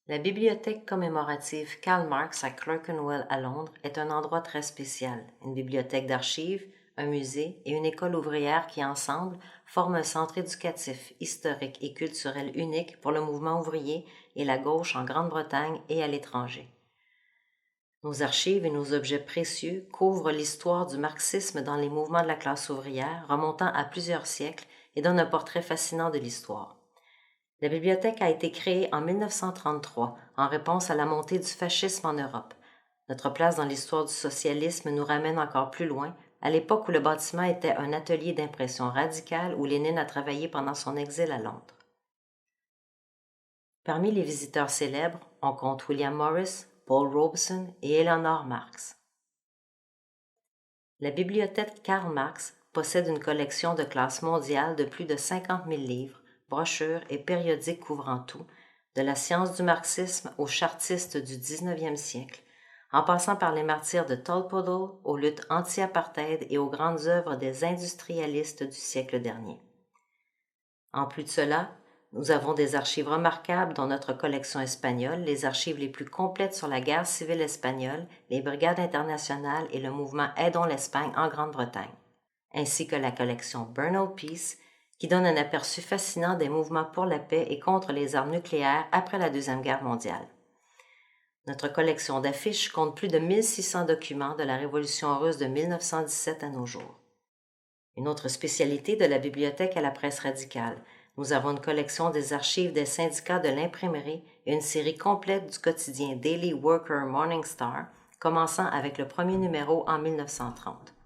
La bibliothèque commémorative Karl Marx à Clerkenwell à Londres est un endroit très spécial, une bibliothèque d'archives, un musée et une école ouvrière qui ensemble forment un centre éducatif, historique et culturel unique pour le mouvement ouvrier et la gauche en Grande-Bretagne et à l'étranger. Nos archives et nos objets précieux couvrent l'histoire du marxisme dans les mouvements de la classe ouvrière remontant à plusieurs siècles et donnent un portrait fascinant de l'histoire. La bibliothèque a été créée en 1933 en réponse à la montée du fascisme en Europe. Notre place dans l'histoire du socialisme nous ramène encore plus loin, à l'époque où le bâtiment était un atelier d'impression radicale où Lénine a travaillé pendant son exil à Londres. Parmi les visiteurs célèbres, on compte William Morris, Paul Robeson et Eleanor Marx. La bibliothèque Karl Marx possède une collection de classe mondiale de plus de 50 000 livres, brochures et périodiques couvrant tout, de la science du marxisme aux chartistes du 19e siècle, en passant par les martyrs de Tolpuddle, aux luttes anti-apartheid et aux grandes œuvres des industrialistes du siècle dernier. En plus de cela, nous avons des archives remarquables dans notre collection espagnole, les archives les plus complètes sur la guerre civile espagnole, les brigades internationales et le mouvement Aidons l'Espagne en Grande-Bretagne, ainsi que la collection Bernal Peace, qui donne un aperçu fascinant des mouvements pour la paix et contre les armes nucléaires après la Deuxième Guerre mondiale. Notre collection d'affiches compte plus de 1600 documents de la Révolution russe de 1917 à nos jours. Une autre spécialité de la bibliothèque est la presse radicale. Nous avons une collection des archives des syndicats de l'imprimerie et une série complète du quotidien Daily Worker Morning Star, commençant avec le premier numéro en 1930.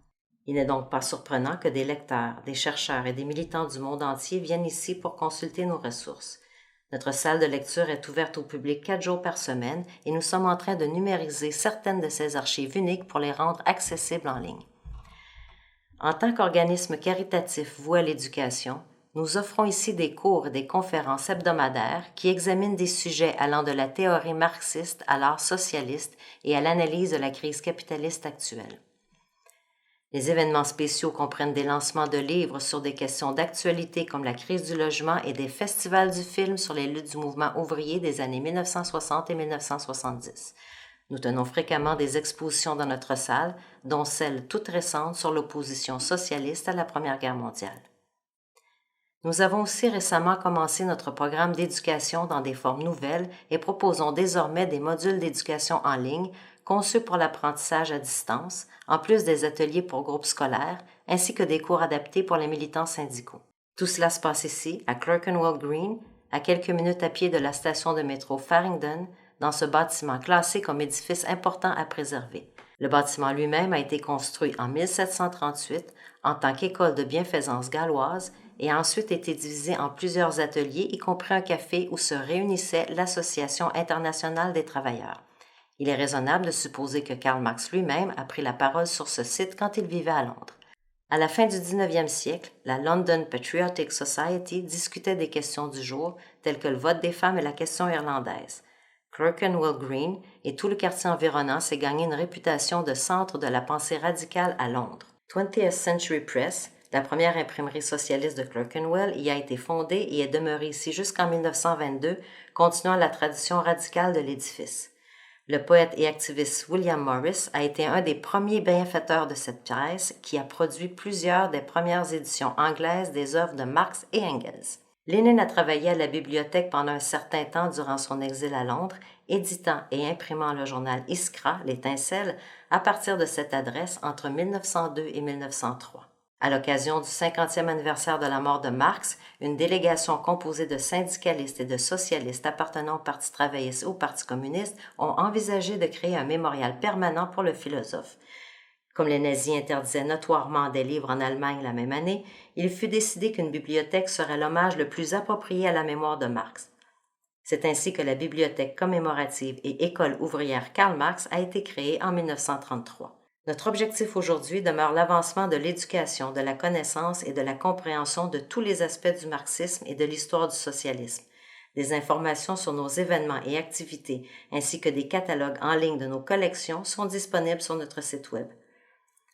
Il n'est donc pas surprenant que des lecteurs, des chercheurs et des militants du monde entier viennent ici pour consulter nos ressources. Notre salle de lecture est ouverte au public 4 jours par semaine et nous sommes en train de numériser certaines de ces archives uniques pour les rendre accessibles en ligne. En tant qu'organisme caritatif voué à l'éducation, nous offrons ici des cours et des conférences hebdomadaires qui examinent des sujets allant de la théorie marxiste à l'art socialiste et à l'analyse de la crise capitaliste actuelle. Les événements spéciaux comprennent des lancements de livres sur des questions d'actualité comme la crise du logement et des festivals du film sur les luttes du mouvement ouvrier des années 1960 et 1970. Nous tenons fréquemment des expositions dans notre salle, dont celle toute récente sur l'opposition socialiste à la Première Guerre mondiale. Nous avons aussi récemment commencé notre programme d'éducation dans des formes nouvelles et proposons désormais des modules d'éducation en ligne conçus pour l'apprentissage à distance, en plus des ateliers pour groupes scolaires, ainsi que des cours adaptés pour les militants syndicaux. Tout cela se passe ici, à Clerkenwell Green, à quelques minutes à pied de la station de métro Farringdon, dans ce bâtiment classé comme édifice important à préserver. Le bâtiment lui-même a été construit en 1738 en tant qu'école de bienfaisance galloise et a ensuite été divisé en plusieurs ateliers, y compris un café où se réunissait l'Association internationale des travailleurs. Il est raisonnable de supposer que Karl Marx lui-même a pris la parole sur ce site quand il vivait à Londres. À la fin du 19e siècle, la London Patriotic Society discutait des questions du jour, telles que le vote des femmes et la question irlandaise. Clerkenwell Green et tout le quartier environnant s'est gagné une réputation de centre de la pensée radicale à Londres. 20th Century Press, la première imprimerie socialiste de Clerkenwell, y a été fondée et est demeurée ici jusqu'en 1922, continuant la tradition radicale de l'édifice. Le poète et activiste William Morris a été un des premiers bienfaiteurs de cette pièce qui a produit plusieurs des premières éditions anglaises des œuvres de Marx et Engels. Lénine a travaillé à la bibliothèque pendant un certain temps durant son exil à Londres, éditant et imprimant le journal Iskra, l'Étincelle, à partir de cette adresse entre 1902 et 1903. À l'occasion du 50e anniversaire de la mort de Marx, une délégation composée de syndicalistes et de socialistes appartenant au Parti travailliste et au Parti communiste ont envisagé de créer un mémorial permanent pour le philosophe. Comme les nazis interdisaient notoirement des livres en Allemagne la même année, il fut décidé qu'une bibliothèque serait l'hommage le plus approprié à la mémoire de Marx. C'est ainsi que la bibliothèque commémorative et école ouvrière Karl Marx a été créée en 1933. Notre objectif aujourd'hui demeure l'avancement de l'éducation, de la connaissance et de la compréhension de tous les aspects du marxisme et de l'histoire du socialisme. Des informations sur nos événements et activités, ainsi que des catalogues en ligne de nos collections sont disponibles sur notre site Web.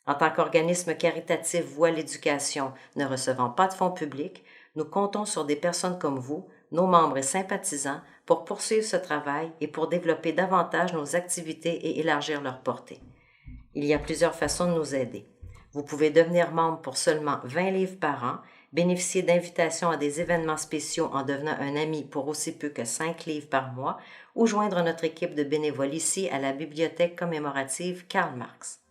En tant qu'organisme caritatif voué à l'éducation, ne recevant pas de fonds publics, nous comptons sur des personnes comme vous, nos membres et sympathisants, pour poursuivre ce travail et pour développer davantage nos activités et élargir leur portée. Il y a plusieurs façons de nous aider. Vous pouvez devenir membre pour seulement 20 livres par an, bénéficier d'invitations à des événements spéciaux en devenant un ami pour aussi peu que 5 livres par mois ou joindre notre équipe de bénévoles ici à la Bibliothèque commémorative Karl Marx.